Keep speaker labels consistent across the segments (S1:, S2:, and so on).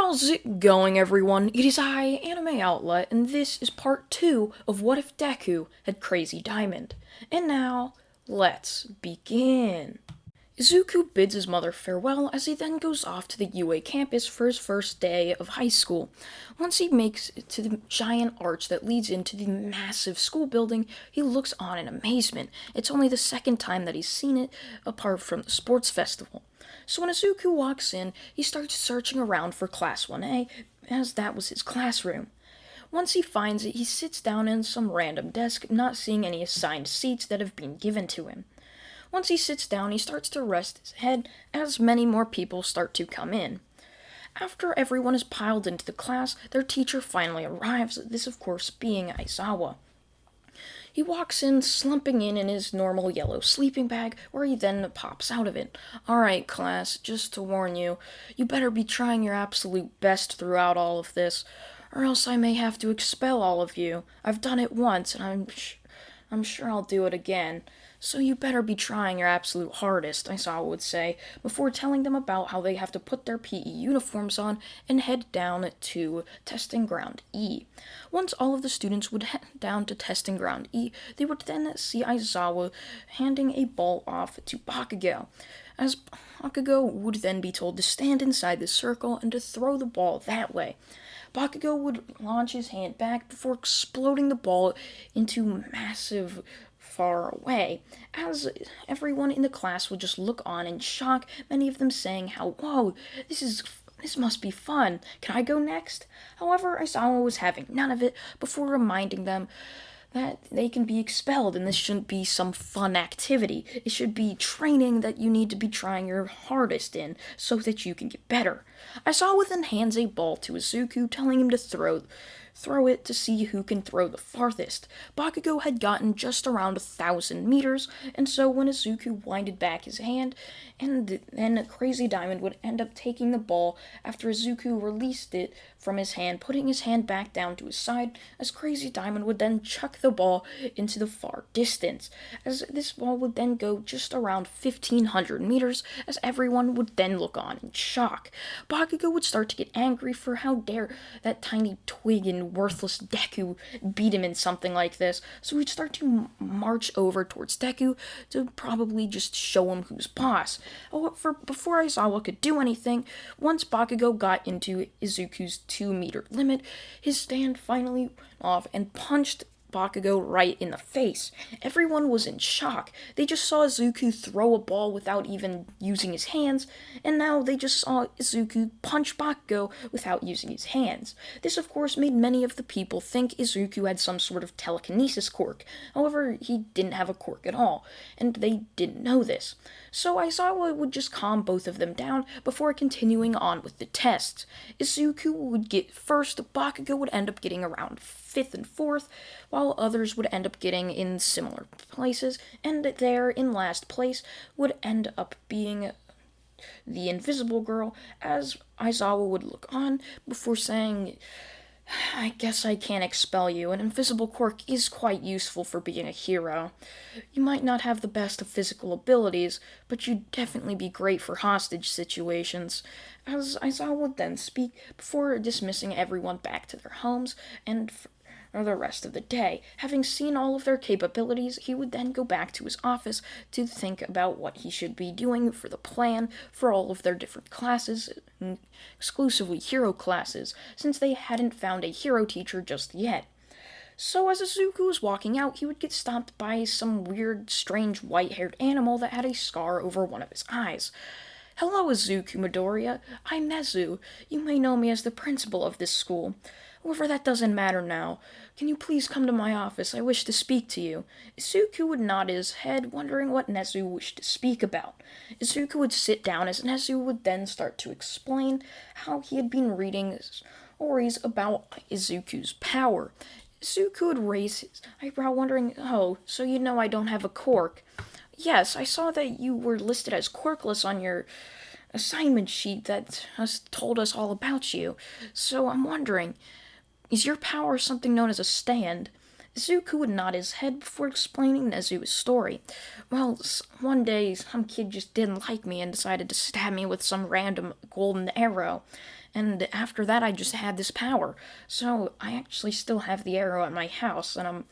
S1: How's it going, everyone? It is I, Anime Outlet, and this is part 2 of What If Deku Had Crazy Diamond. And now, let's begin. Izuku bids his mother farewell as he then goes off to the UA campus for his first day of high school. Once he makes it to the giant arch that leads into the massive school building, he looks on in amazement. It's only the second time that he's seen it, apart from the sports festival. So when Izuku walks in, he starts searching around for Class 1A, as that was his classroom. Once he finds it, he sits down in some random desk, not seeing any assigned seats that have been given to him. Once he sits down, he starts to rest his head, as many more people start to come in. After everyone is piled into the class, their teacher finally arrives, this of course being Aizawa. He walks in, slumping in his normal yellow sleeping bag, where he then pops out of it. "Alright, class, just to warn you, you better be trying your absolute best throughout all of this, or else I may have to expel all of you. I've done it once, and I'm sure I'll do it again. So you better be trying your absolute hardest," Aizawa would say, before telling them about how they have to put their PE uniforms on and head down to Testing Ground E. Once all of the students would head down to Testing Ground E, they would then see Aizawa handing a ball off to Bakugo, as Bakugo would then be told to stand inside the circle and to throw the ball that way. Bakugo would launch his hand back before exploding the ball into massive far away, as everyone in the class would just look on in shock, many of them saying how, "Whoa, this must be fun. Can I go next?" However, Aizawa was having none of it, before reminding them that they can be expelled and this shouldn't be some fun activity. It should be training that you need to be trying your hardest in so that you can get better. Aizawa then hands a ball to Izuku, telling him to throw it to see who can throw the farthest. Bakugo had gotten just around 1,000 meters, and so when Izuku winded back his hand, and then Crazy Diamond would end up taking the ball after Izuku released it from his hand, putting his hand back down to his side, as Crazy Diamond would then chuck the ball into the far distance, as this ball would then go just around 1,500 meters, as everyone would then look on in shock. Bakugo would start to get angry for how dare that tiny twig and worthless Deku beat him in something like this, so he'd start to march over towards Deku to probably just show him who's boss. However, before Aizawa could do anything, once Bakugo got into Izuku's 2-meter limit, his stand finally went off and punched Bakugo right in the face. Everyone was in shock. They just saw Izuku throw a ball without even using his hands, and now they just saw Izuku punch Bakugo without using his hands. This, of course, made many of the people think Izuku had some sort of telekinesis quirk. However, he didn't have a quirk at all, and they didn't know this. So Aizawa would just calm both of them down before continuing on with the tests. Izuku would get first, Bakugo would end up getting around 5th and 4th, while others would end up getting in similar places, and there in last place would end up being the Invisible Girl, as Aizawa would look on before saying, "I guess I can't expel you. An invisible quirk is quite useful for being a hero. You might not have the best of physical abilities, but you'd definitely be great for hostage situations," as Aizawa would then speak before dismissing everyone back to their homes and for the rest of the day. Having seen all of their capabilities, he would then go back to his office to think about what he should be doing for the plan for all of their different classes, exclusively hero classes, since they hadn't found a hero teacher just yet. So as Izuku was walking out, he would get stopped by some weird, strange, white-haired animal that had a scar over one of his eyes. "Hello, Izuku Midoriya. I'm Nezu. You may know me as the principal of this school. However, that doesn't matter now. Can you please come to my office? I wish to speak to you." Izuku would nod his head, wondering what Nezu wished to speak about. Izuku would sit down, as Nezu would then start to explain how he had been reading stories about Izuku's power. Izuku would raise his eyebrow, wondering, "Oh, so you know I don't have a quirk." "Yes, I saw that you were listed as quirkless on your assignment sheet that has told us all about you. So I'm wondering, is your power something known as a stand?" Izuku would nod his head before explaining Nezu's story. "Well, one day some kid just didn't like me and decided to stab me with some random golden arrow. and after that I just had this power. So I actually still have the arrow at my house, and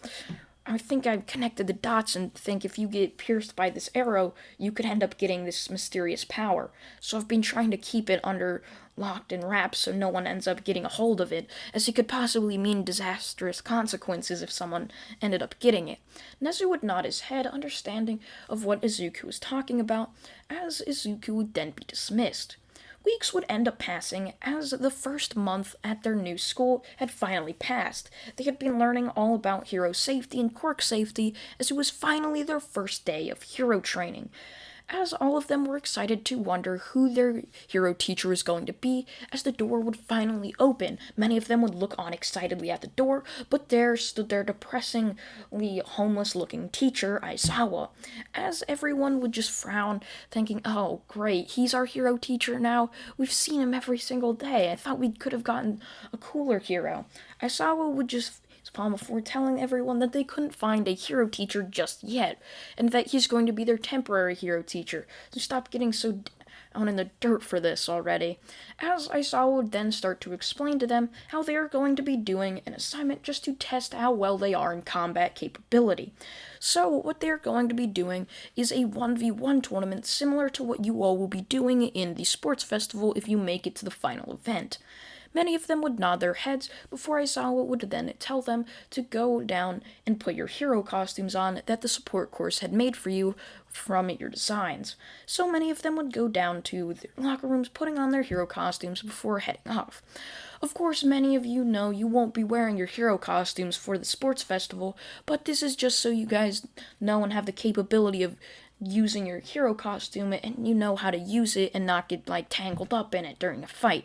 S1: I think I've connected the dots and think if you get pierced by this arrow, you could end up getting this mysterious power. So I've been trying to keep it under locked and wrapped so no one ends up getting a hold of it, as it could possibly mean disastrous consequences if someone ended up getting it. Nezu would nod his head, understanding of what Izuku was talking about, as Izuku would then be dismissed. Weeks would end up passing as the first month at their new school had finally passed. They had been learning all about hero safety and quirk safety as it was finally their first day of hero training. As all of them were excited to wonder who their hero teacher was going to be, as the door would finally open. Many of them would look on excitedly at the door, but there stood their depressingly homeless-looking teacher, Aizawa, as everyone would just frown, thinking, oh, great, he's our hero teacher now? We've seen him every single day. I thought we could have gotten a cooler hero. Aizawa would just palm before telling everyone that they couldn't find a hero teacher just yet, and that he's going to be their temporary hero teacher. So stop getting so down in the dirt for this already. As Aizawa would then start to explain to them how they are going to be doing an assignment just to test how well they are in combat capability. So what they're going to be doing is a 1v1 tournament similar to what you all will be doing in the sports festival if you make it to the final event. Many of them would nod their heads before Aizawa would then tell them to go down and put your hero costumes on that the support course had made for you from your designs. So many of them would go down to their locker rooms putting on their hero costumes before heading off. Of course, many of you know you won't be wearing your hero costumes for the sports festival, but this is just so you guys know and have the capability of using your hero costume and you know how to use it and not get tangled up in it during a fight.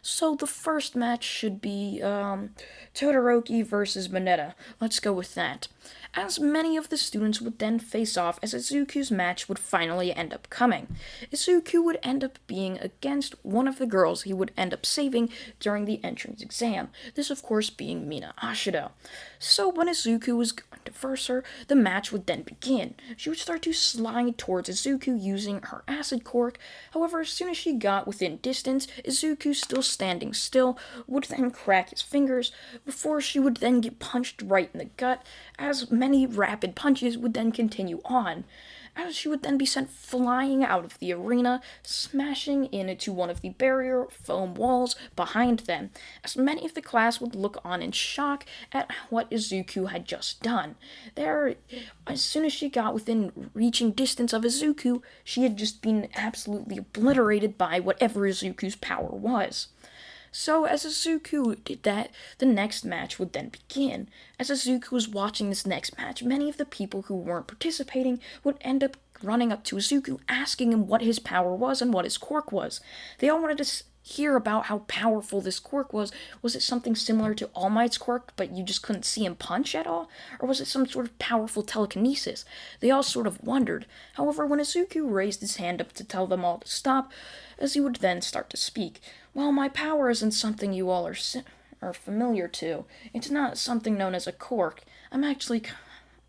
S1: So the first match should be Todoroki versus Mineta. Let's go with that. As many of the students would then face off as Izuku's match would finally end up coming. Izuku would end up being against one of the girls he would end up saving during the entrance exam. This, of course, being Mina Ashido. So when Izuku was going to verse her, the match would then begin. She would start to slide towards Izuku using her acid quirk. However, as soon as she got within distance, Izuku, still standing still, would then crack his fingers before she would then get punched right in the gut, as many rapid punches would then continue on, as she would then be sent flying out of the arena, smashing into one of the barrier foam walls behind them, as many of the class would look on in shock at what Izuku had just done. As soon as she got within reaching distance of Izuku, she had just been absolutely obliterated by whatever Izuku's power was. So as Izuku did that, the next match would then begin. As Izuku was watching this next match, many of the people who weren't participating would end up running up to Izuku, asking him what his power was and what his quirk was. They all wanted to hear about how powerful this quirk was. Was it something similar to All Might's quirk, but you just couldn't see him punch at all? Or was it some sort of powerful telekinesis? They all sort of wondered. However, when Izuku raised his hand up to tell them all to stop, as he would then start to speak, well, my power isn't something you all are familiar to. It's not something known as a quirk. I'm actually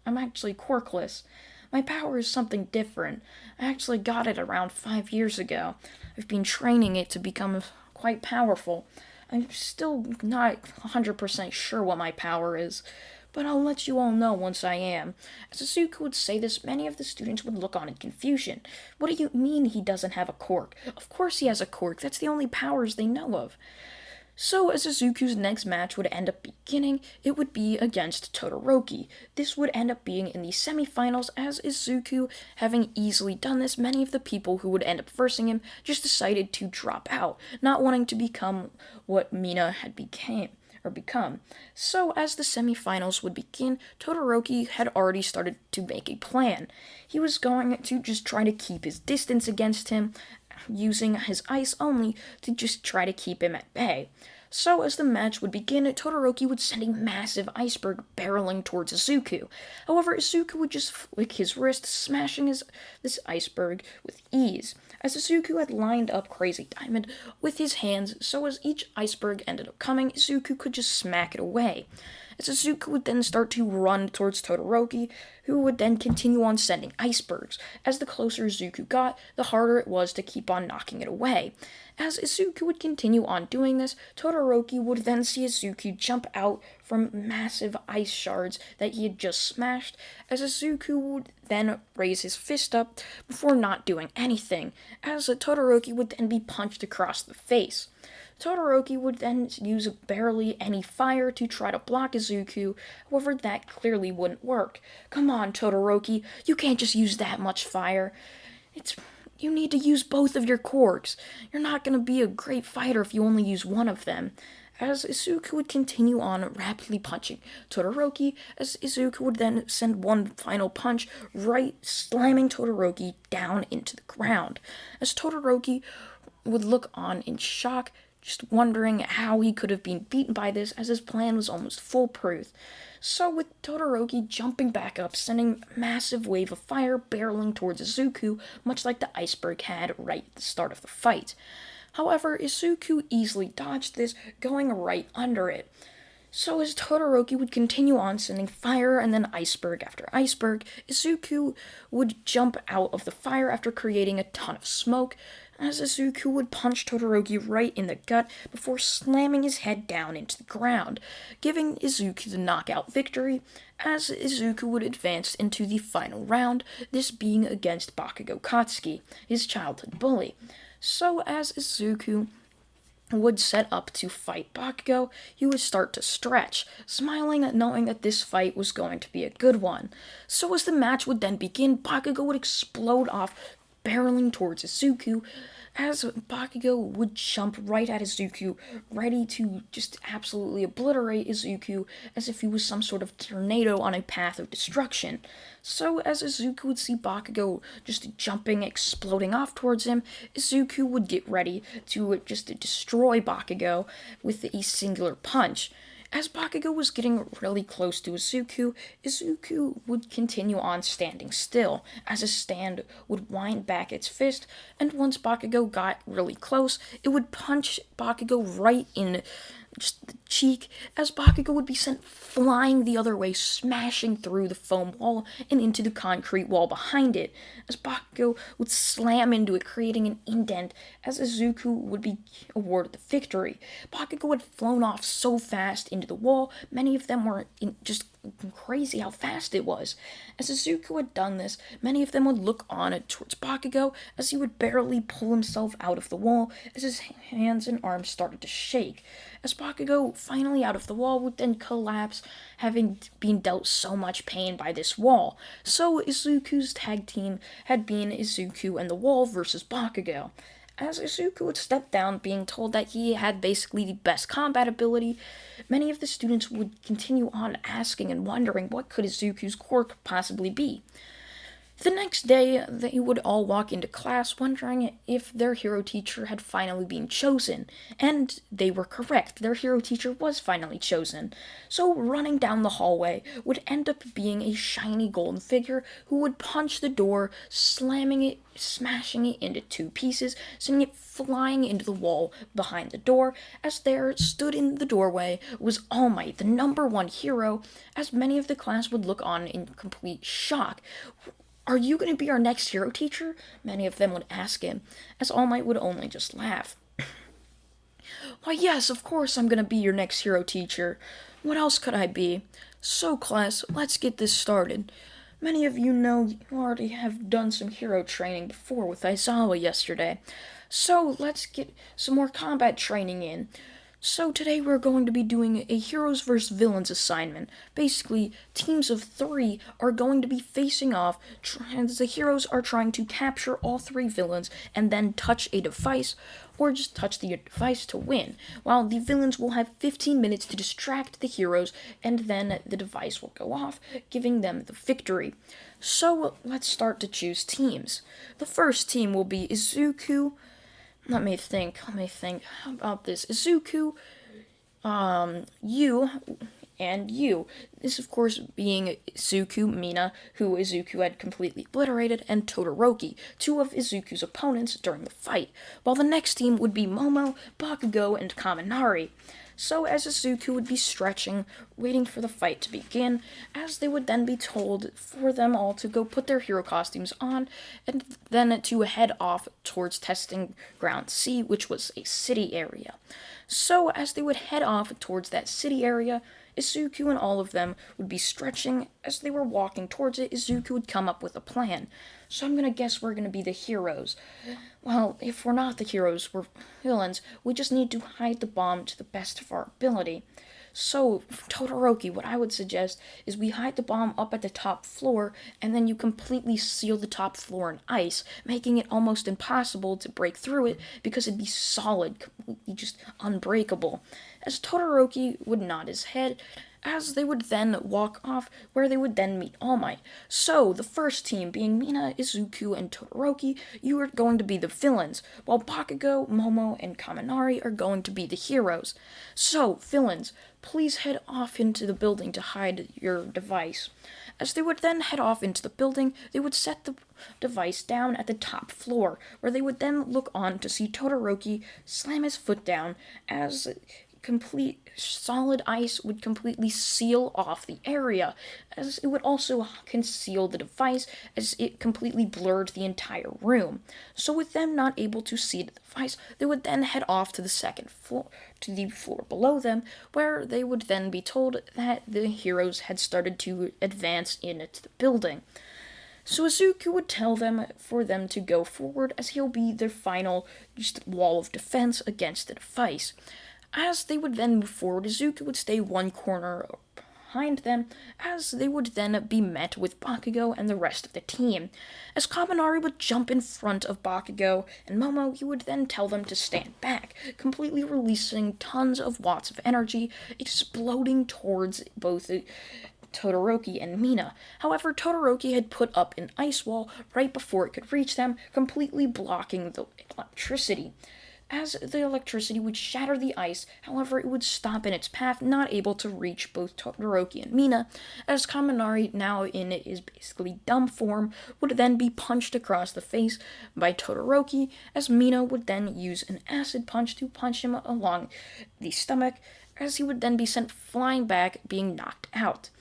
S1: quirkless. My power is something different. I actually got it around 5 years ago. I've been training it to become quite powerful. I'm still not 100% sure what my power is, but I'll let you all know once I am. As Izuku would say this, many of the students would look on in confusion. What do you mean he doesn't have a quirk? Of course he has a quirk. That's the only powers they know of. So, as Izuku's next match would end up beginning, it would be against Todoroki. This would end up being in the semifinals, as Izuku, having easily done this, many of the people who would end up versing him just decided to drop out, not wanting to become what Mina had become. So, as the semifinals would begin, Todoroki had already started to make a plan. He was going to just try to keep his distance against him, using his ice only to just try to keep him at bay. So as the match would begin, Todoroki would send a massive iceberg barreling towards Izuku. However, Izuku would just flick his wrist, smashing this iceberg with ease, as Izuku had lined up Crazy Diamond with his hands, so as each iceberg ended up coming, Izuku could just smack it away. As Izuku would then start to run towards Todoroki, who would then continue on sending icebergs. As the closer Izuku got, the harder it was to keep on knocking it away. As Izuku would continue on doing this, Todoroki would then see Izuku jump out from massive ice shards that he had just smashed, as Izuku would then raise his fist up before not doing anything, as Todoroki would then be punched across the face. Todoroki would then use barely any fire to try to block Izuku, however that clearly wouldn't work. Come on, Todoroki, you can't just use that much fire. You need to use both of your quirks. You're not going to be a great fighter if you only use one of them. As Izuku would continue on rapidly punching Todoroki, as Izuku would then send one final punch, right slamming Todoroki down into the ground. As Todoroki would look on in shock, just wondering how he could have been beaten by this, as his plan was almost foolproof. So with Todoroki jumping back up, sending a massive wave of fire barreling towards Izuku, much like the iceberg had right at the start of the fight. However, Izuku easily dodged this, going right under it. So as Todoroki would continue on sending fire and then iceberg after iceberg, Izuku would jump out of the fire after creating a ton of smoke, as Izuku would punch Todoroki right in the gut before slamming his head down into the ground, giving Izuku the knockout victory, as Izuku would advance into the final round, this being against Bakugo Katsuki, his childhood bully. So as Izuku would set up to fight Bakugo, he would start to stretch, smiling knowing that this fight was going to be a good one. So as the match would then begin, Bakugo would explode off, barreling towards Izuku, as Bakugo would jump right at Izuku, ready to just absolutely obliterate Izuku as if he was some sort of tornado on a path of destruction. So as Izuku would see Bakugo just jumping, exploding off towards him, Izuku would get ready to just destroy Bakugo with a singular punch. As Bakugo was getting really close to Izuku would continue on standing still, as his stand would wind back its fist, and once Bakugo got really close, it would punch Bakugo right in just the cheek, as Bakugo would be sent flying the other way, smashing through the foam wall and into the concrete wall behind it, as Bakugo would slam into it, creating an indent, as Izuku would be awarded the victory. Bakugo had flown off so fast into the wall, many of them were just crazy how fast it was. As Izuku had done this, many of them would look on towards Bakugo, as he would barely pull himself out of the wall, as his hands and arms started to shake. As Bakugo, finally out of the wall, would then collapse, having been dealt so much pain by this wall. So Izuku's tag team had been Izuku and the wall versus Bakugo. As Izuku would step down, being told that he had basically the best combat ability, many of the students would continue on asking and wondering what could Izuku's quirk possibly be. The next day, they would all walk into class wondering if their hero teacher had finally been chosen, and they were correct. Their hero teacher was finally chosen. So running down the hallway would end up being a shiny golden figure who would punch the door, slamming it, smashing it into two pieces, sending it flying into the wall behind the door, as there stood in the doorway was All Might, the number one hero, as many of the class would look on in complete shock. "Are you going to be our next hero teacher?" many of them would ask him, as All Might would only just laugh. "Why, yes, of course I'm going to be your next hero teacher. What else could I be? So, class, let's get this started. Many of you know you already have done some hero training before with Aizawa yesterday, so let's get some more combat training in. So today we're going to be doing a heroes vs. villains assignment. Basically, teams of 3 are going to be facing off, as the heroes are trying to capture all 3 villains and then touch a device, or just touch the device to win, while the villains will have 15 minutes to distract the heroes, and then the device will go off, giving them the victory. So let's start to choose teams. The first team will be Izuku. Let me think. How about this? Izuku, you, and you. This, of course, being Izuku, Mina, who Izuku had completely obliterated, and Todoroki, two of Izuku's opponents during the fight, while the next team would be Momo, Bakugo, and Kaminari. So as Izuku would be stretching, waiting for the fight to begin, as they would then be told for them all to go put their hero costumes on, and then to head off towards Testing Ground C, which was a city area. So as they would head off towards that city area, Izuku and all of them would be stretching. As they were walking towards it, Izuku would come up with a plan. So I'm gonna guess we're gonna be the heroes. Well, if we're not the heroes, we're villains. We just need to hide the bomb to the best of our ability. So, Todoroki, what I would suggest is we hide the bomb up at the top floor, and then you completely seal the top floor in ice, making it almost impossible to break through it because it'd be solid, completely just unbreakable. As Todoroki would nod his head, as they would then walk off, where they would then meet All Might. So, the first team, being Mina, Izuku, and Todoroki, you are going to be the villains, while Bakugo, Momo, and Kaminari are going to be the heroes. So, villains, please head off into the building to hide your device. As they would then head off into the building, they would set the device down at the top floor, where they would then look on to see Todoroki slam his foot down as complete solid ice would completely seal off the area, as it would also conceal the device as it completely blurred the entire room. So with them not able to see the device, they would then head off to the second floor, to the floor below them, where they would then be told that the heroes had started to advance into the building. So Izuku would tell them for them to go forward, as he'll be their final just wall of defense against the device. As they would then move forward, Izuku would stay one corner behind them, as they would then be met with Bakugo and the rest of the team. As Kaminari would jump in front of Bakugo and Momo, he would then tell them to stand back, completely releasing tons of watts of energy, exploding towards both Todoroki and Mina. However, Todoroki had put up an ice wall right before it could reach them, completely blocking the electricity. As the electricity would shatter the ice, however, it would stop in its path, not able to reach both Todoroki and Mina, as Kaminari, now in his basically dumb form, would then be punched across the face by Todoroki, as Mina would then use an acid punch to punch him along the stomach, as he would then be sent flying back, being knocked out.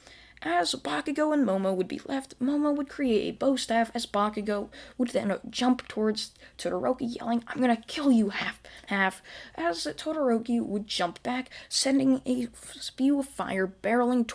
S1: As Bakugo and Momo would be left, Momo would create a bow staff, as Bakugo would then jump towards Todoroki, yelling, "I'm gonna kill you, half." As Todoroki would jump back, sending a spew of fire barreling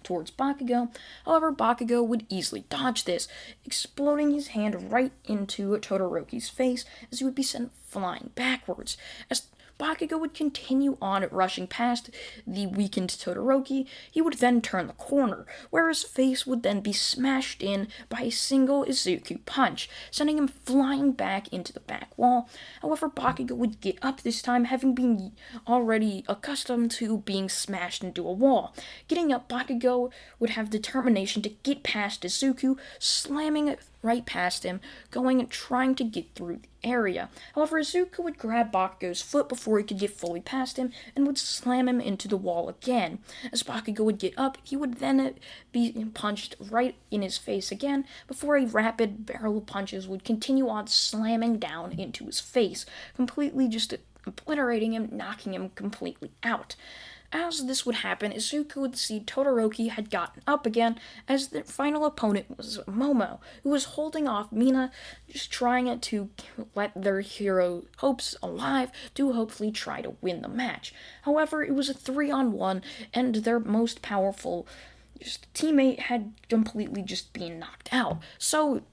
S1: towards Bakugo. However, Bakugo would easily dodge this, exploding his hand right into Todoroki's face, as he would be sent flying backwards. As Bakugo would continue on rushing past the weakened Todoroki, he would then turn the corner, where his face would then be smashed in by a single Izuku punch, sending him flying back into the back wall. However, Bakugo would get up this time, having been already accustomed to being smashed into a wall. Getting up, Bakugo would have determination to get past Izuku, slamming right past him, going and trying to get through the area. However, Izuku would grab Bakugo's foot before he could get fully past him, and would slam him into the wall again. As Bakugo would get up, he would then be punched right in his face again, before a rapid barrel of punches would continue on slamming down into his face, completely just obliterating him, knocking him completely out. As this would happen, Izuku would see Todoroki had gotten up again, as their final opponent was Momo, who was holding off Mina, just trying to let their hero hopes alive to hopefully try to win the match. However, it was a 3-on-1, and their most powerful teammate had completely just been knocked out. So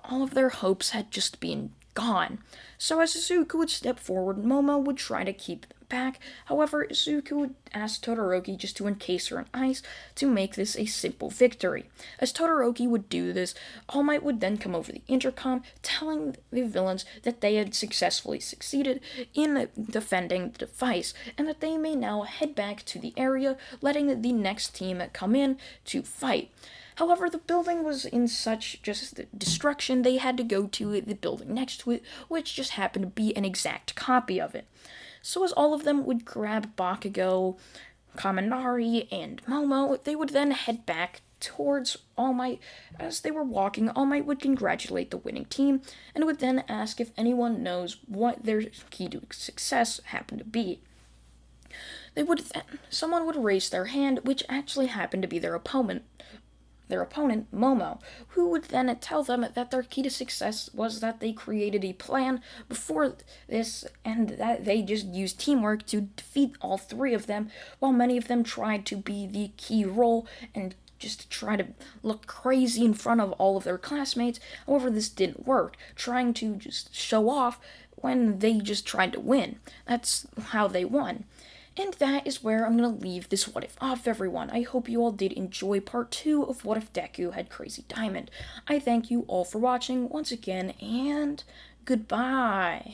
S1: all of their hopes had just been gone. So as Izuku would step forward, Momo would try to keep them back. However, Izuku would ask Todoroki just to encase her in ice to make this a simple victory. As Todoroki would do this, All Might would then come over the intercom, telling the villains that they had successfully succeeded in defending the device, and that they may now head back to the area, letting the next team come in to fight. However, the building was in such just destruction, they had to go to the building next to it, which just happened to be an exact copy of it. So as all of them would grab Bakugo, Kaminari and Momo, they would then head back towards All Might. As they were walking, All Might would congratulate the winning team and would then ask if anyone knows what their key to success happened to be. Someone would raise their hand, which actually happened to be their opponent, Momo, who would then tell them that their key to success was that they created a plan before this and that they just used teamwork to defeat all three of them, while many of them tried to be the key role and just try to look crazy in front of all of their classmates. However, this didn't work, trying to just show off when they just tried to win. That's how they won. And that is where I'm going to leave this What If off, everyone. I hope you all did enjoy part 2 of What If Deku had Crazy Diamond. I thank you all for watching once again, and goodbye.